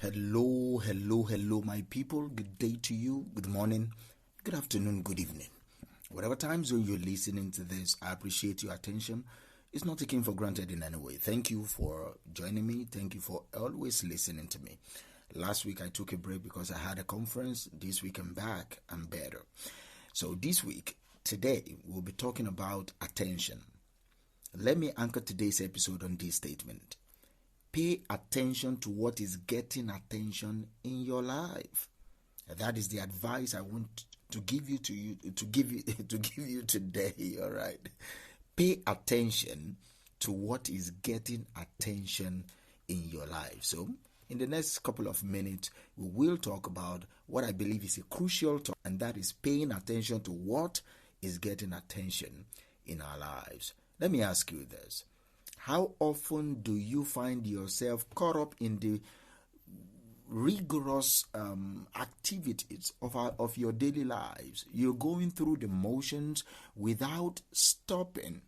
Hello, my people. Good day to you. Good morning, good afternoon, good evening. Whatever time zone you're listening to this, I appreciate your attention. It's not taken for granted in any way. Thank you for joining me. Thank you for always listening to me. Last week I took a break because I had a conference. This week I'm back. I'm better. So today, we'll be talking about attention. Let me anchor today's episode on this statement. Pay attention to what is getting attention in your life. That is the advice I want to give you today. All right. Pay attention to what is getting attention in your life. So, in the next couple of minutes, we will talk about what I believe is a crucial topic, and that is paying attention to what is getting attention in our lives. Let me ask you this. How often do you find yourself caught up in the rigorous activities of your daily lives? You're going through the motions without stopping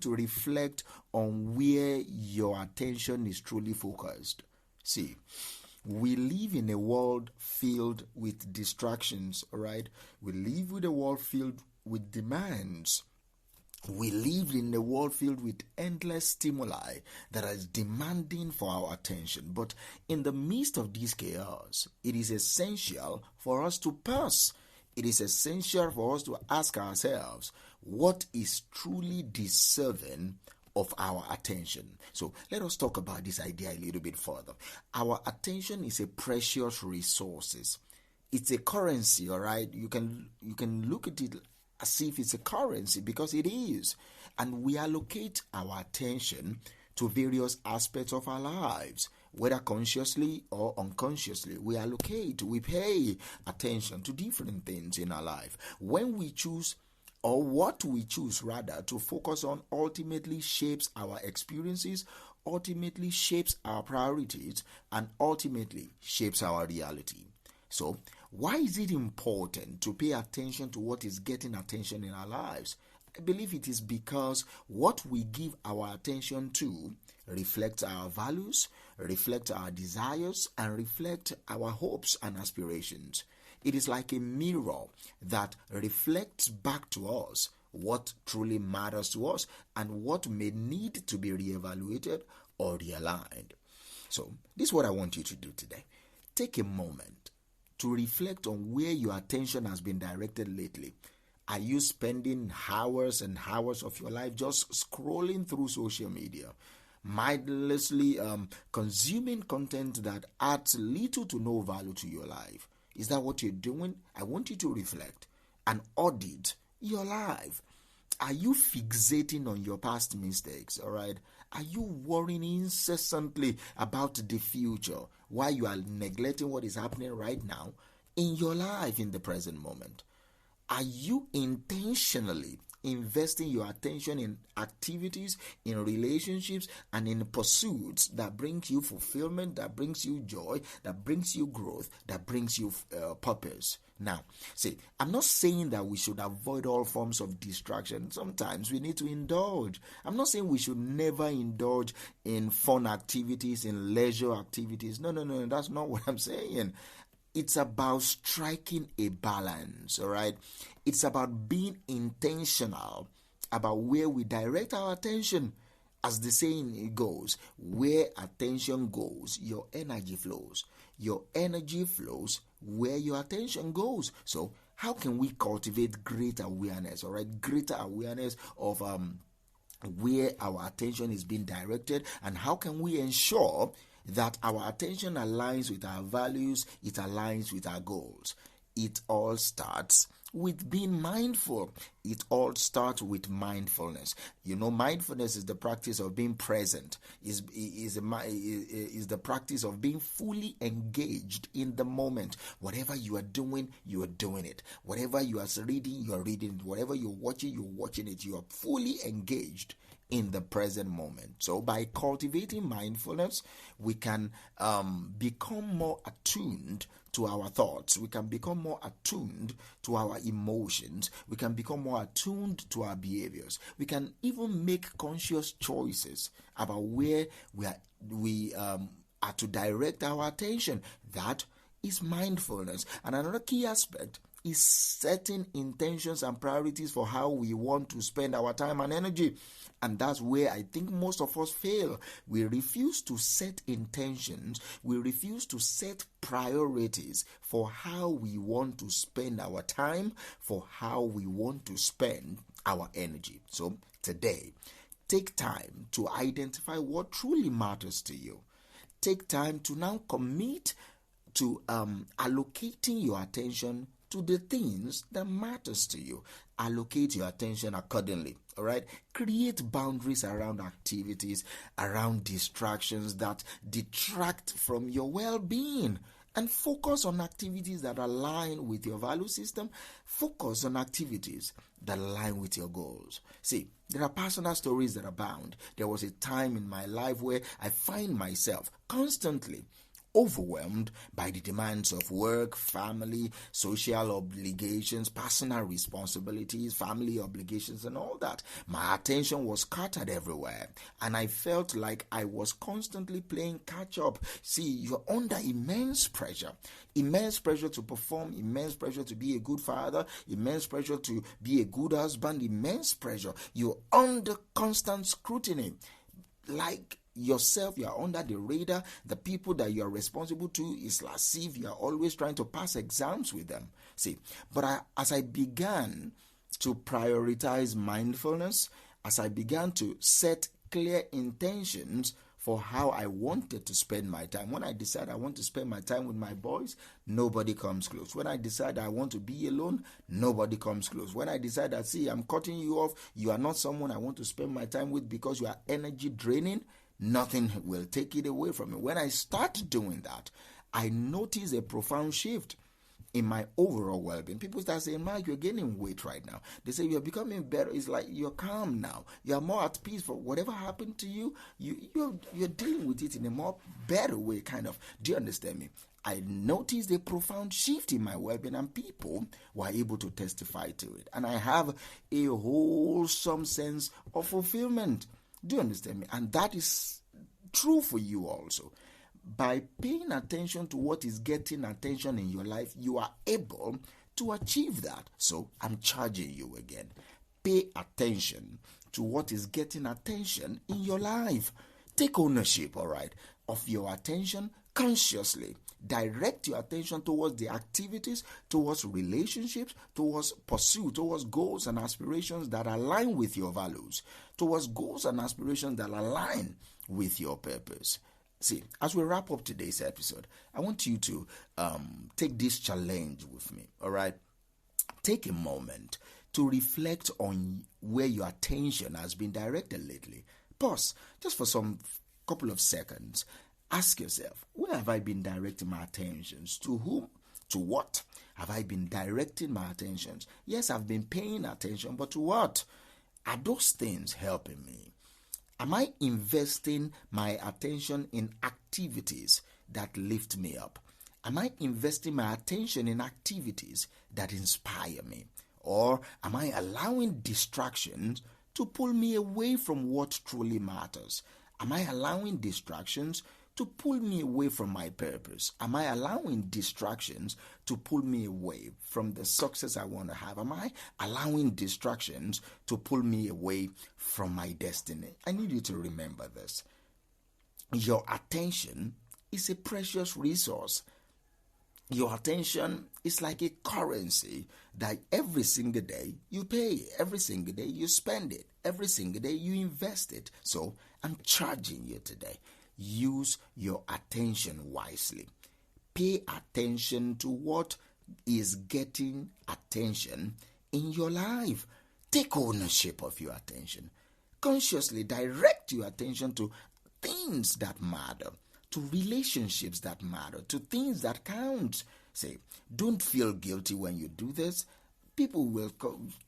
to reflect on where your attention is truly focused. See, we live in a world filled with distractions, right? We live with a world filled with demands. We live in a world filled with endless stimuli that is demanding for our attention. But in the midst of this chaos, it is essential for us to pause. It is essential for us to ask ourselves, what is truly deserving of our attention? So let us talk about this idea a little bit further. Our attention is a precious resource. It's a currency, all right? You can look at it as if it's a currency, because it is. And we allocate our attention to various aspects of our lives, whether consciously or unconsciously. We pay attention to different things in our life. When we choose, or what we choose rather, to focus on ultimately shapes our experiences, ultimately shapes our priorities, and ultimately shapes our reality. So, why is it important to pay attention to what is getting attention in our lives? I believe it is because what we give our attention to reflects our values, reflects our desires, and reflects our hopes and aspirations. It is like a mirror that reflects back to us what truly matters to us and what may need to be reevaluated or realigned. So, this is what I want you to do today. Take a moment to reflect on where your attention has been directed lately. Are you spending hours and hours of your life just scrolling through social media, mindlessly consuming content that adds little to no value to your life? Is that what you're doing? I want you to reflect and audit your life. Are you fixating on your past mistakes, all right? Are you worrying incessantly about the future while you are neglecting what is happening right now in your life in the present moment? Are you intentionally investing your attention in activities, in relationships, and in pursuits that brings you fulfillment, that brings you joy, that brings you growth, that brings you purpose? Now, see, I'm not saying that we should avoid all forms of distraction. Sometimes we need to indulge. I'm not saying we should never indulge in fun activities, in leisure activities. No, that's not what I'm saying. It's about striking a balance, all right? It's about being intentional about where we direct our attention. As the saying goes, where attention goes, your energy flows. Your energy flows where your attention goes. So, how can we cultivate great awareness, all right? Greater awareness of where our attention is being directed, and how can we ensure that our attention aligns with our values, it aligns with our goals? It all starts with being mindful. It all starts with mindfulness. You know, mindfulness is the practice of being present, is the practice of being fully engaged in the moment. Whatever you are doing it. Whatever you are reading, you are reading it. Whatever you're watching it. You are fully engaged in the present moment. So by cultivating mindfulness, we can become more attuned to our thoughts. We can become more attuned to our emotions. We can become more attuned to our behaviors. We can even make conscious choices about where we are to direct our attention. That is mindfulness. And another key aspect is setting intentions and priorities for how we want to spend our time and energy. And that's where I think most of us fail. We refuse to set intentions. We refuse to set priorities for how we want to spend our time, for how we want to spend our energy. So today, take time to identify what truly matters to you. Take time to now commit to allocating your attention to the things that matters to you. Allocate your attention accordingly. All right. Create boundaries around activities, around distractions that detract from your well-being, and focus on activities that align with your value system. Focus on activities that align with your goals. See, there are personal stories that abound. There was a time in my life where I find myself constantly overwhelmed by the demands of work, family, social obligations, personal responsibilities, family obligations, and all that. My attention was scattered everywhere, and I felt like I was constantly playing catch up. See, you're under immense pressure to perform, immense pressure to be a good father, immense pressure to be a good husband, immense pressure. You're under constant scrutiny. Like yourself, you are under the radar. The people that you are responsible to is as if you are always trying to pass exams with them. See, but as I began to prioritize mindfulness, as I began to set clear intentions for how I wanted to spend my time. When I decide I want to spend my time with my boys, nobody comes close. When I decide I want to be alone, nobody comes close. When I decide that, see, I'm cutting you off, you are not someone I want to spend my time with because you are energy draining, nothing will take it away from me. When I start doing that, I notice a profound shift in my overall well-being. People start saying, Mike, you're gaining weight right now. They say you're becoming better. It's like you're calm now. You're more at peace for whatever happened to you. You're dealing with it in a more better way, kind of. Do you understand me? I noticed a profound shift in my well-being, and people were able to testify to it. And I have a wholesome sense of fulfillment. Do you understand me? And that is true for you also. By paying attention to what is getting attention in your life, you are able to achieve that. So I'm charging you again. Pay attention to what is getting attention in your life. Take ownership, all right, of your attention consciously. Direct your attention towards the activities, towards relationships, towards pursuit, towards goals and aspirations that align with your values, towards goals and aspirations that align with your purpose. See, as we wrap up today's episode, I want you to take this challenge with me, all right? Take a moment to reflect on where your attention has been directed lately. Pause just for some couple of seconds. Ask yourself, where have I been directing my attentions? To whom? To what have I been directing my attentions? Yes, I've been paying attention, but to what? Are those things helping me? Am I investing my attention in activities that lift me up? Am I investing my attention in activities that inspire me? Or am I allowing distractions to pull me away from what truly matters? Am I allowing distractions to pull me away from my purpose? Am I allowing distractions to pull me away from the success I want to have? Am I allowing distractions to pull me away from my destiny? I need you to remember this. Your attention is a precious resource. Your attention is like a currency that every single day you pay, every single day you spend it, every single day you invest it. So I'm charging you today. Use your attention wisely. Pay attention to what is getting attention in your life. Take ownership of your attention. Consciously direct your attention to things that matter, to relationships that matter, to things that count. Say, don't feel guilty when you do this. People will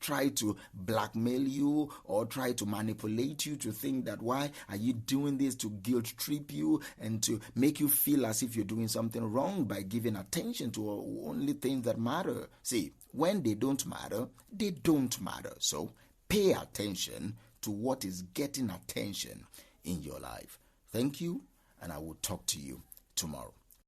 try to blackmail you or try to manipulate you to think that why are you doing this, to guilt trip you and to make you feel as if you're doing something wrong by giving attention to only things that matter. See, when they don't matter, they don't matter. So pay attention to what is getting attention in your life. Thank you, and I will talk to you tomorrow.